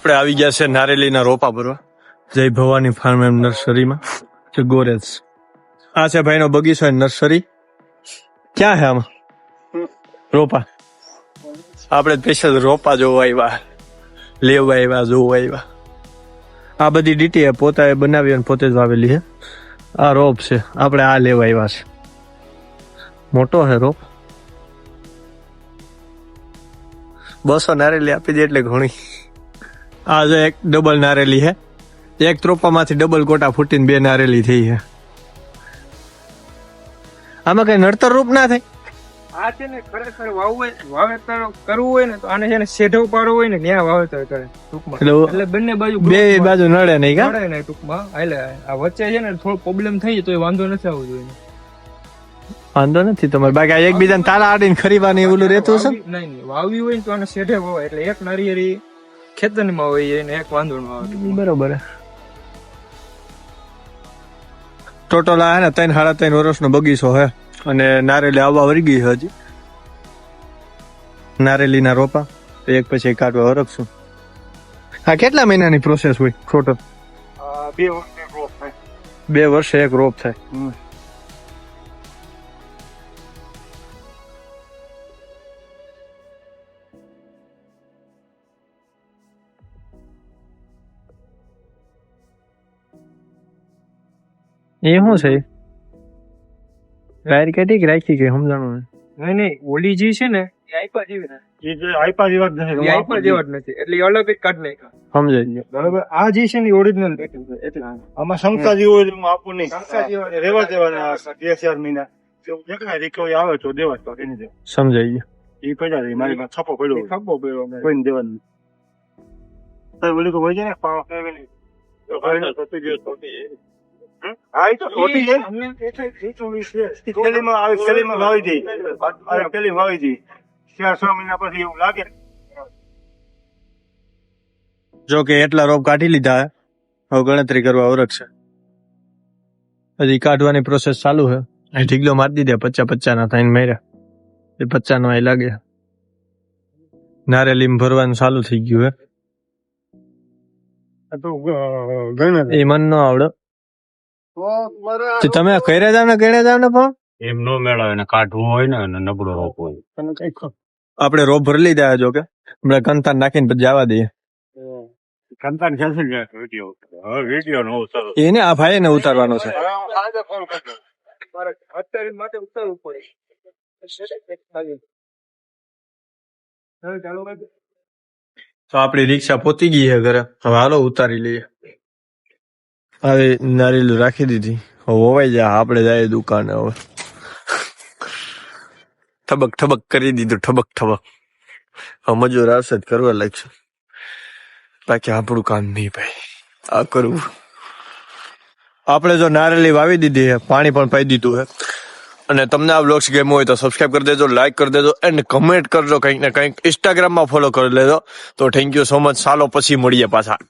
આપણે આવી ગયા છે નારેલીના રોપા ભરવા જય ભવાની ફાર્મ એન્ડ નર્સરીમાં છે ગોરેજ. આ છે ભાઈનો બગીચો નર્સરી. ક્યાં છે આમાં રોપા? આપણે સ્પેશિયલ રોપા જોવા આવ્યા, લેવા આવ્યા, જોવા આવ્યા. આ બધી ડીટી પોતે બનાવી અને પોતે જ વાવેલી છે. આ રોપ છે, આપણે આ લેવા આવ્યા છે. મોટો છે રોપ. 200 નારેલી આપી દે એટલે ઘણી. આ જો એક ડબલ નારેલી છે. એક ત્રોપામાંથી ડબલ કોટા ફૂટીને 2 નારેલી થઈ છે. આમાં કઈ નડતર રૂપ ના થાય. આ છે ને ખરેખર વાવેતર કરવું હોય ને તો આને છે ને શેઢો પાડવો હોય ને ત્યાં વાવેતર કરે ટૂંકમાં. એટલે બંને બાજુ બે બાજુ નડે નહીં કા? નડે નહીં ટૂંકમાં. એટલે આ વચ્ચે છે ને થોડો પ્રોબ્લેમ થઈ જાય તો વાંધો નથી આવવો જોઈએ. વાંધો નથી તમારે. બાકી આ એકબીજાને તાલા આડીને ખરીવાની ઓલું રહેતું છે. નહીં વાવી હોય ને તો આને શેઢે વાવાય એટલે એક નારિયેળી ખેતરમાં હોય ને એક વાંધો ન આવે. બરોબર. ટોટલ આ ને 3-3.5 વર્ષનો બગીચો હે અને નારેલી આવવા વળી ગઈ છે હજી. નારેલીના રોપા એક પછી એક કાઢવા વરખશું. હા, કેટલા મહિનાની પ્રોસેસ હોય ટોટલ? 2 વર્ષે એક રોપ થાય. એ શું છે? વાયર કેટલી રાખી કે સમજાણું નહીં ઓલી જે છે ને એ આઈપા જેવી ને આઈપા જેવા જ નથી. આઈપા જેવા જ નથી એટલે એ અલગ જ કાઢ નાખ્યા. સમજાઈ ગયો. બરાબર. આ જે છે ને ઓરિજિનલ પેટર્ન છે એટલે આમાં શંકા જેવું હોય તો આપવું નહીં. શંકા જેવા રેવા દેવાના 2-4 મહિના રિકવરી આવે તો દેવા જ બાકી નહીં દેવા. સમજાઈ ગયો. એ પડ્યા રહી મારી પાસે છપ્પો પડ્યો. ખબ્બો પડ્યો કોઈને દેવાનું નહીં. ઓલી કોઈ હોય છે ને હા એ તો ખોટી છે. શેરીમાં વાવી દઈ પેલી વાવી દઈ 4-6 મહિના પછી એવું લાગે. જો કે એટલા રોપ કાઢી લીધા હે. હવે ગણતરી કરવા વરખશે. હજી કાઢવાની પ્રોસેસ ચાલુ છે. અહીં ઢીગલો મારી દીધા 50-50 ના થઈને માર્યા. એ 50 નો અહીં લાગે. નારેલી ભરવાનું ચાલુ થઈ ગયું હે. એ મન ન આવડે. તમે કર્યા જાવ ને પણ એમ નો મેળવે ને કાઢવું હોય ને નબળો રોપ હોય. આપણે રોપ ભરી લીધા જો કે હમણાં કંતાન નાખીને પછી જવા દઈએ. કંતાન છે વિડીયો નો એને આ ભાઈ ને ઉતારવાનો છે. અત્યારે માટે ઉતારવું પડે. તો આપડી રિક્ષા પોતી ગઈ છે ઘરે. હવે હાલો ઉતારી લઈએ. હવે નારિયેળ રાખી દીધી. હવે હોવાઈ જાય. આપણે જાય દુકાને. હવે ઠબક ઠબક કરી દીધું. ઠબક ઠબક. હવે મજૂર આવશે જ કરવા લાગશે. બાકી આપણું કામ નહીં ભાઈ. આ કરવું. આપણે જો નારેલી વાવી દીધી છે, પાણી પણ પાઈ દીધું છે. અને તમને આ વ્લોગ્સ ગમ્યો હોય તો સબસ્ક્રાઇબ કરી દેજો, લાઈક કરી દેજો એન્ડ કમેન્ટ કરજો કંઈક ને કંઈક. ઇન્સ્ટાગ્રામમાં ફોલો કરી લેજો. તો થેન્ક યુ સો મચ. ચાલો પછી મળીએ પાછા.